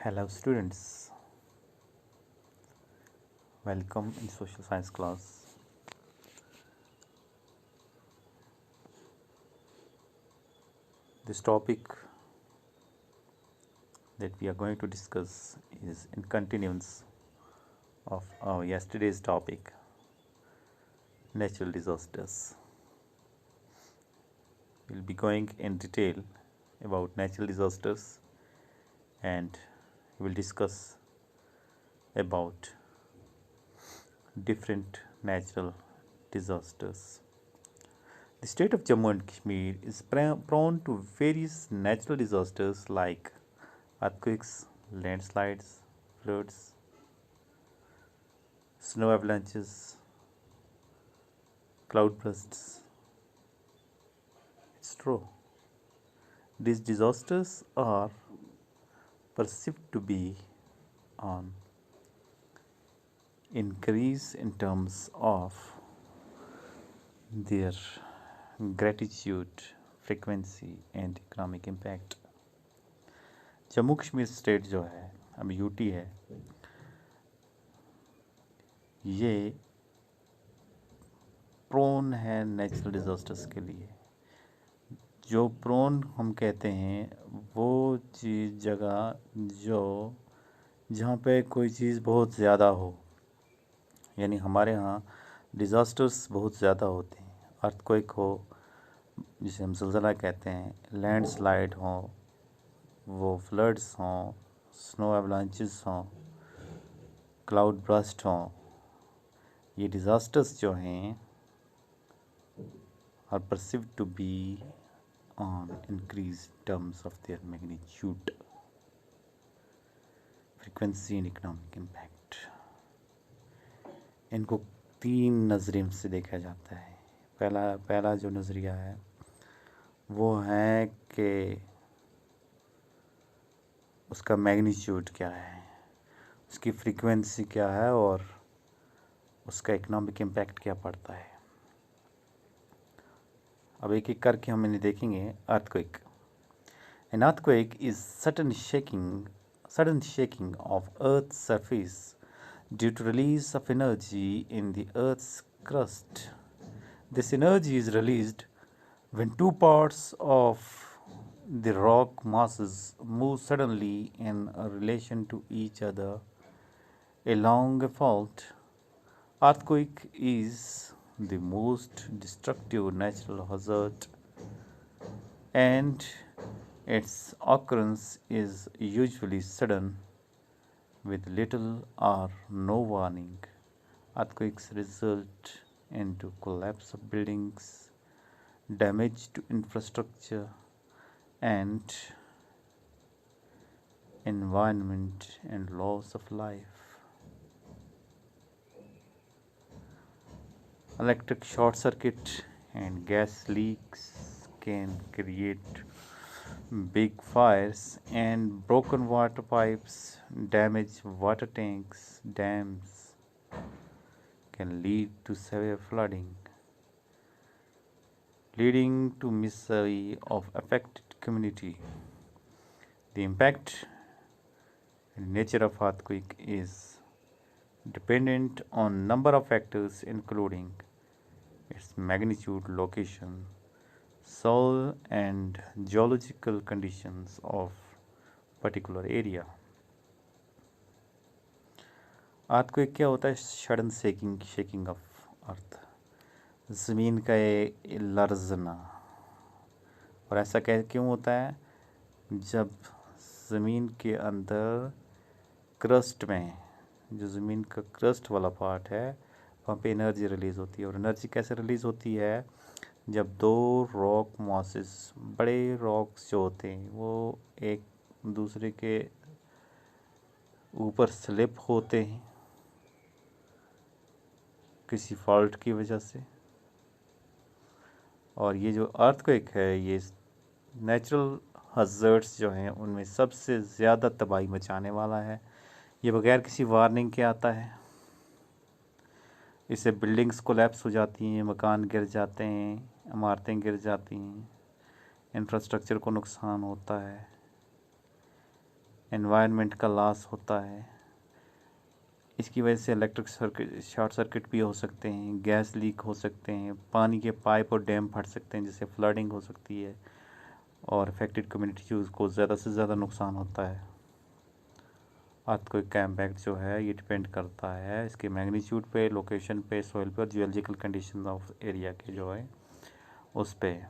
Hello students, welcome in social science class. This topic that we are going to discuss is in continuance of our yesterday's topic, natural disasters. We'll be going in detail about natural disasters and we will discuss about different natural disasters. The state of Jammu and Kashmir is prone to various natural disasters like earthquakes, landslides, floods, snow avalanches, cloudbursts. It's true. These disasters are perceived to be on increase in terms of their gratitude, frequency and economic impact. Jammu Kashmir state जो है अब UT है, ये prone है natural disasters के लिए। जो prone हम कहते हैं वो चीज़ जगह जो जहाँ पे कोई चीज़ बहुत ज़्यादा हो, यानी हमारे यहाँ डिज़ास्टर्स बहुत ज़्यादा होते हैं। अर्थक्वेक हो जिसे हम ज़लज़ला कहते हैं, लैंडस्लाइड हो, वो फ्लड्स हों, स्नो एवलांचेस हों, क्लाउड बर्स्ट हों, ये डिज़ास्टर्स जो हैं are perceived to be on increased terms of their magnitude, frequency and economic impact. इनको तीन नज़रिए से देखा जाता है। पहला जो नज़रिया है वो है कि उसका मैग्नीट्यूड क्या है, उसकी फ्रीक्वेंसी क्या है और उसका इकोनॉमिक इम्पैक्ट क्या पड़ता है। अब एक एक करके हम इन्हें देखेंगे। Earthquake. An earthquake is sudden shaking of Earth's surface due to release of energy in the Earth's crust. This energy is released when two parts of the rock masses move suddenly in relation to each other along a fault. Earthquake is the most destructive natural hazard and its occurrence is usually sudden with little or no warning. Earthquakes result into collapse of buildings, damage to infrastructure and environment and loss of life. Electric short circuit and gas leaks can create big fires, and broken water pipes, damaged water tanks, dams can lead to severe flooding, leading to misery of affected community. The impact and nature of earthquake is dependent on number of factors including its magnitude, location, soil and geological conditions of particular area. Earthquake क्या होता है? Sudden shaking of earth, ज़मीन का लरजना। और ऐसा क्यों होता है? जब ज़मीन के अंदर क्रस्ट में, जो ज़मीन का क्रस्ट वाला पार्ट है, वहाँ पे एनर्जी रिलीज़ होती है। और एनर्जी कैसे रिलीज़ होती है? जब दो रॉक मॉसेस, बड़े रॉक्स जो होते हैं, वो एक दूसरे के ऊपर स्लिप होते हैं किसी फॉल्ट की वजह से। और ये जो अर्थक्वेक है, ये नेचुरल हज़ार्ड्स जो हैं उनमें सबसे ज़्यादा तबाही मचाने वाला है। ये बगैर किसी वार्निंग के आता है। इससे बिल्डिंग्स कोलैप्स हो जाती हैं, मकान गिर जाते हैं, इमारतें गिर जाती हैं, इंफ्रास्ट्रक्चर को नुकसान होता है। एनवायरनमेंट का लॉस होता है। इसकी वजह से इलेक्ट्रिक सर्किट शॉर्ट सर्किट भी हो सकते हैं, गैस लीक हो सकते हैं, पानी के पाइप और डैम फट सकते हैं, जिससे फ्लडिंग हो सकती है और अफेक्टेड कम्युनिटीज़ को ज़्यादा से ज़्यादा नुकसान होता है। अर्थक्वेक का इम्पैक्ट जो है ये डिपेंड करता है इसके मैग्नीट्यूड पे, लोकेशन पे, सॉइल पे और जियोलॉजिकल कंडीशन ऑफ एरिया के जो है उस पे।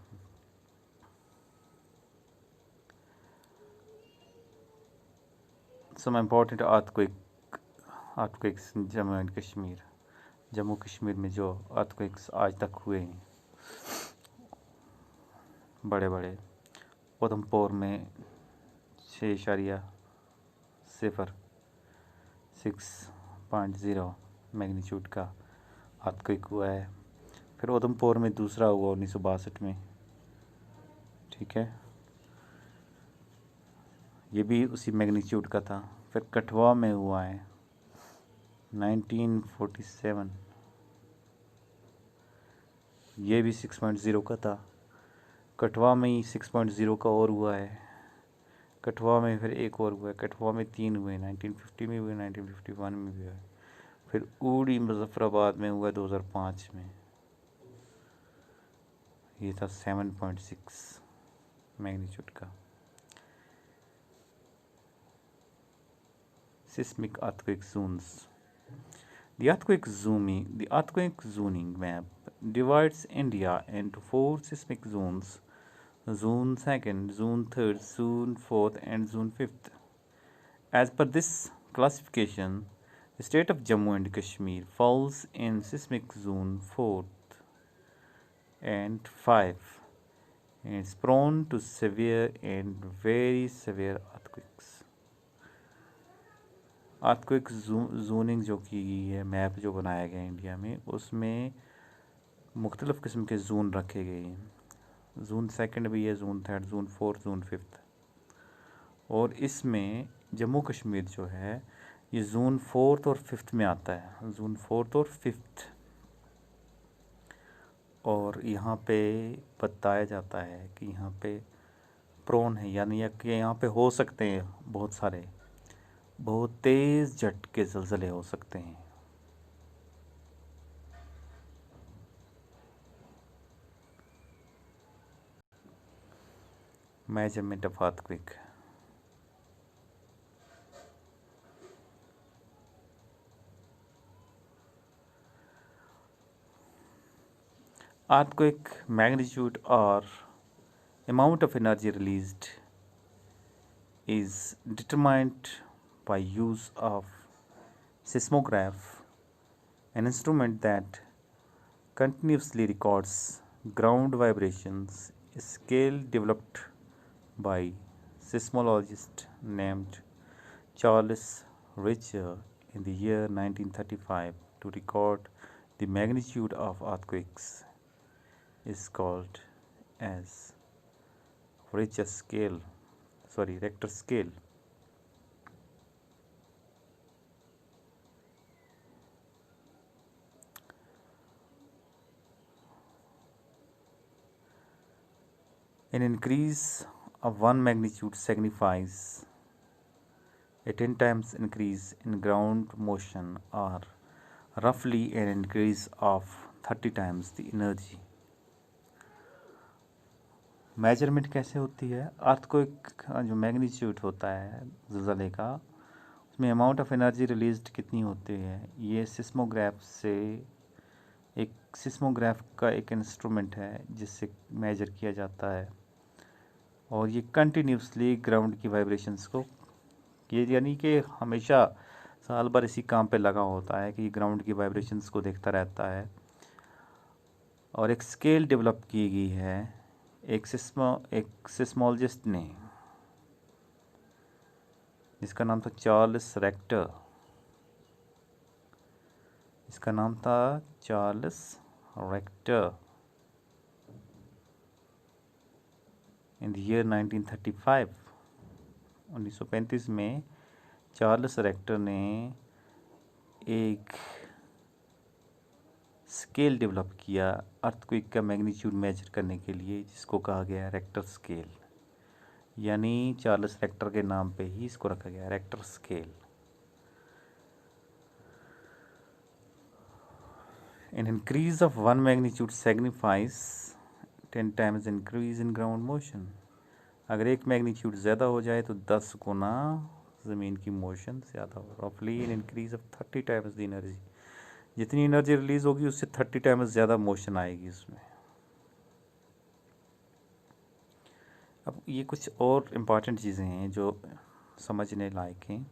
Some important earthquakes Jammu and Kashmir. Jammu Kashmir में जो अर्थक्वेक्स आज तक हुए हैं बड़े बड़े, उधमपुर में 6.0 मैग्नीट्यूड का अर्थक्वेक हुआ है। फिर उधमपुर में दूसरा हुआ 1962 में, ठीक है, ये भी उसी मैग्नीट्यूड का था। फिर कठुआ में हुआ है 1947, ये भी 6.0 का था। कठुआ में ही 6.0 का और हुआ है। कठुआ में फिर एक और हुआ है, कठुआ में 3 हुए, 1950 में हुए, 1951 में भी हुआ है। फिर ऊड़ी मुजफ्फराबाद में हुआ 2005 में, ये था 7.6 मैग्नीट्यूड का। Seismic earthquake zones. The earthquake zoning map divides India into 4 seismic zones: Zone 2nd, Zone 3rd, Zone 4th, and Zone 5th. As per this classification, the state of Jammu and Kashmir falls in seismic zone 4th and 5 and is prone to severe and very severe earthquakes. Earthquake zoning जो की गई है, map जो बनाया गया है India में, उसमें मुख्तलिफ़ किस्म के जोन रखे गए हैं। जोन 2nd भी है, zone 3rd, zone 4th, zone 5th। और इसमें जम्मू कश्मीर जो है ये जोन 4th और 5th में आता है, जोन 4th और 5th। और यहाँ पे बताया जाता है कि यहाँ पे प्रोन है, यानी कि यहाँ पे हो सकते हैं बहुत तेज़ झटके ज़लज़ले हो सकते हैं। Measurement of earthquake. Earthquake magnitude or amount of energy released is determined by use of seismograph, an instrument that continuously records ground vibrations. A scale developed by seismologist named Charles Richter in the year 1935 to record the magnitude of earthquakes is called as Richter scale. An increase of 1 magnitude signifies a 10 times increase in ground motion, or roughly an increase of 30 times the energy. Measurement कैसे होती है? Earthquake का जो magnitude होता है ज़लज़ले का, उसमें amount of energy released कितनी होती है, ये सिस्मोग्राफ का एक इंस्ट्रूमेंट है जिससे मेजर किया जाता है। और ये कंटिन्यूसली ग्राउंड की वाइब्रेशंस को, ये यानी कि हमेशा साल भर इसी काम पे लगा होता है कि ग्राउंड की वाइब्रेशंस को देखता रहता है। और एक स्केल डेवलप की गई है एक सिस्मोलॉजिस्ट ने, जिसका नाम था Charles Richter. In the year 1935, 1935 में चार्ल्स रेक्टर ने एक स्केल डेवलप किया अर्थक्वेक का मैग्नीट्यूड मेजर करने के लिए, जिसको कहा गया रेक्टर स्केल। यानी चार्ल्स रेक्टर के नाम पे ही इसको रखा गया, Richter scale. An increase of 1 magnitude signifies 10 times increase in ground motion। अगर एक मैग्नीट्यूड ज़्यादा हो जाए तो 10 गुना ज़मीन की मोशन ज़्यादा हो। रफली an increase of 30 times the energy, जितनी एनर्जी रिलीज होगी उससे 30 टाइम्स ज़्यादा मोशन आएगी उसमें। अब ये कुछ और इम्पॉर्टेंट चीज़ें हैं जो समझने लायक हैं।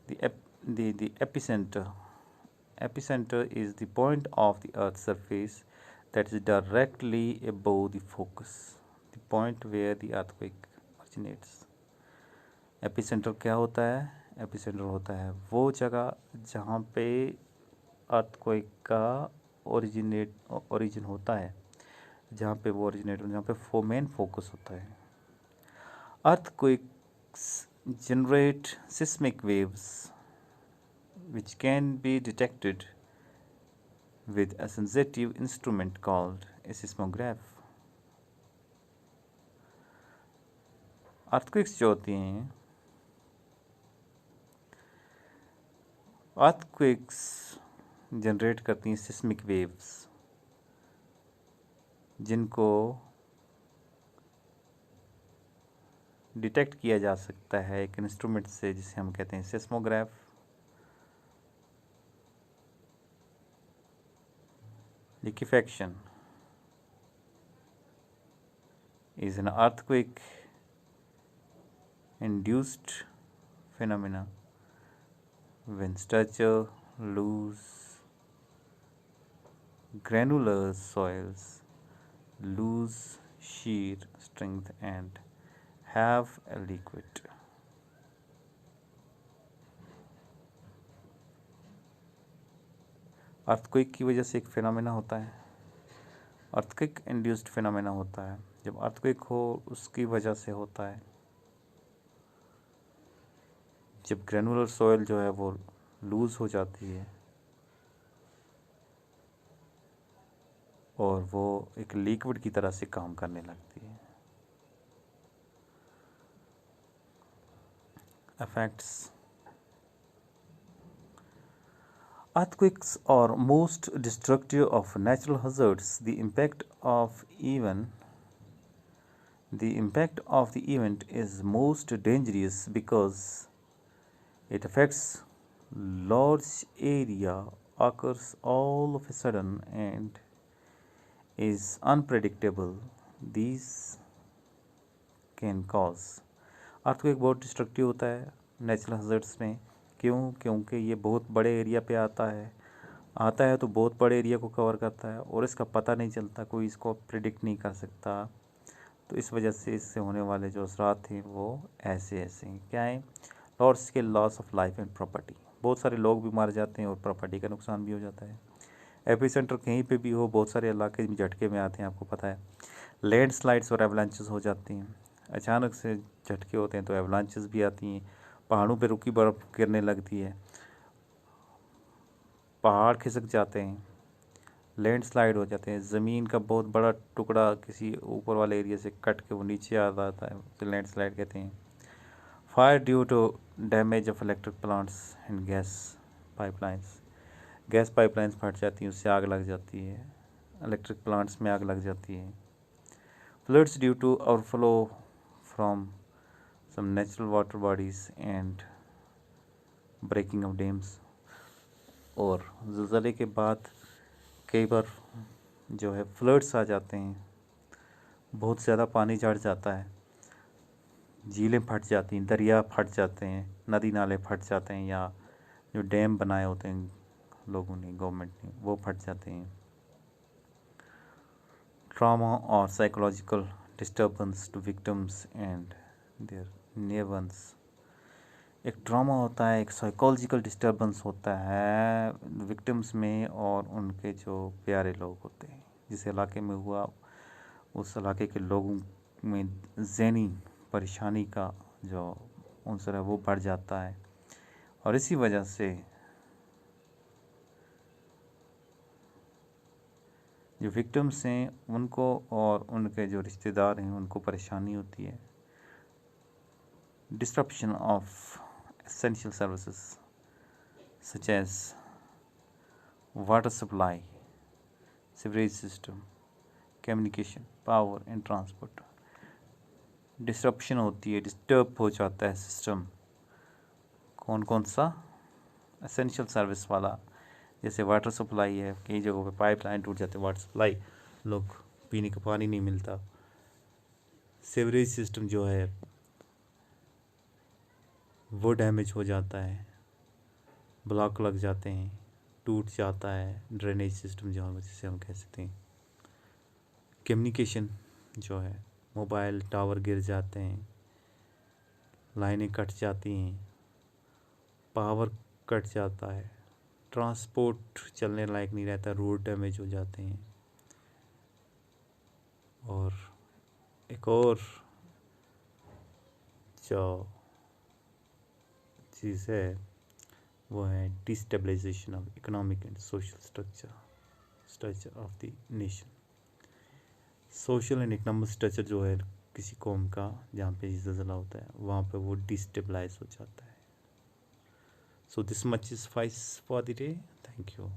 The epicenter is the point of the earth's surface that is directly above the focus, the point where the earthquake originates। Epicentre क्या होता है? एपिसेंटर होता है वो जगह जहाँ पे अर्थक्वेक का ओरिजिन होता है, जहाँ पे वो ओरिजिनेट, जहाँ पे मेन फोकस होता है। Earthquakes generate seismic waves which can be detected with a sensitive instrument called a seismograph। Earthquakes जो होती हैं, अर्थक्वेक्स जनरेट करती हैं सिस्मिक वेव्स, जिनको डिटेक्ट किया जा सकता है एक इंस्ट्रूमेंट से जिसे हम कहते हैं seismograph. Liquefaction is an earthquake induced phenomena when structure lose granular soils, lose shear strength and have a liquid। Earthquake की वजह से एक फिनोमेना होता है, अर्थक्वेक इंड्यूस्ड फिनोमेना होता है। जब अर्थक्वेक हो उसकी वजह से होता है जब ग्रेनुलर सॉइल जो है वो लूज़ हो जाती है और वो एक लिक्विड की तरह से काम करने लगती है। Effects: earthquakes are most destructive of natural hazards। The impact of the event is most dangerous because it affects large area, occurs all of a sudden and is unpredictable। These can cause earthquake बहुत destructive होता है natural hazards में। क्यों? क्योंकि ये बहुत बड़े area पे आता है तो बहुत बड़े एरिया को कवर करता है और इसका पता नहीं चलता, कोई इसको प्रिडिक्ट नहीं कर सकता। तो इस वजह से इससे होने वाले जो असरात हैं वो ऐसे हैं। क्या है? Large scale loss of life and property, बहुत सारे लोग भी मार जाते हैं और प्रॉपर्टी का नुकसान भी हो जाता है। एपिसेंटर कहीं पे भी हो, बहुत सारे इलाके में झटके में आते हैं, आपको पता है। लैंडस्लाइड्स और एवलांचेस हो जाती हैं, अचानक से झटके होते हैं तो एवलांचेस भी आती हैं, पहाड़ों पे रुकी बर्फ़ गिरने लगती है, पहाड़ खिसक जाते हैं, लैंडस्लाइड हो जाते हैं, ज़मीन का बहुत बड़ा टुकड़ा किसी ऊपर वाले एरिया से कट के वो नीचे आ जाता है, तो लैंडस्लाइड कहते हैं। Fire due to damage of electric plants and gas pipelines फट जाती हैं, उससे आग लग जाती है, इलेक्ट्रिक प्लांट्स में आग लग जाती है। Floods due to overflow from some natural water bodies and breaking of dams. और ज़लज़ले के बाद कई बार जो है फ्लड्स आ जाते हैं, बहुत ज़्यादा पानी चढ़ जाता है, झीलें फट जाती हैं, दरिया फट जाते हैं, नदी नाले फट जाते हैं, या जो डैम बनाए होते हैं लोगों ने, गवर्नमेंट ने, वो फट जाते हैं। ट्रॉमा और psychological disturbance to victims and their near ones. एक ट्रॉमा होता है, एक साइकोलॉजिकल डिस्टर्बेंस होता है विक्टिम्स में और उनके जो प्यारे लोग होते हैं। जिस इलाके में हुआ उस इलाके के लोगों में ज़हनी परेशानी का जो उनसे है वो बढ़ जाता है, और इसी वजह से जो विक्टिम्स हैं उनको और उनके जो रिश्तेदार हैं उनको परेशानी होती है। disruption of essential services such as water supply, sewerage system, communication, power and transport. Disruption होती है, डिस्टर्ब हो जाता है सिस्टम। कौन कौन सा? एसेंशियल सर्विस वाला, जैसे वाटर सप्लाई है, कई जगहों पे पाइपलाइन टूट जाते हैं, वाटर सप्लाई, लोग पीने का पानी नहीं मिलता। सीवरेज सिस्टम जो है वो डैमेज हो जाता है, ब्लॉक लग जाते हैं, टूट जाता है ड्रेनेज सिस्टम जिसे हम कह सकते हैं। कम्युनिकेशन जो है, मोबाइल टावर गिर जाते हैं, लाइनें कट जाती हैं, पावर कट जाता है, ट्रांसपोर्ट चलने लायक नहीं रहता, रोड डैमेज हो जाते हैं। और एक और जो चीज़ है वो है destabilisation of economic and social structure of the nation. Social and economic structure जो है किसी कौम का, जहाँ पे ज़लज़ला होता है वहाँ पे वो डिस्टेबलाइज हो जाता है। So this much is suffice for the day. Thank you.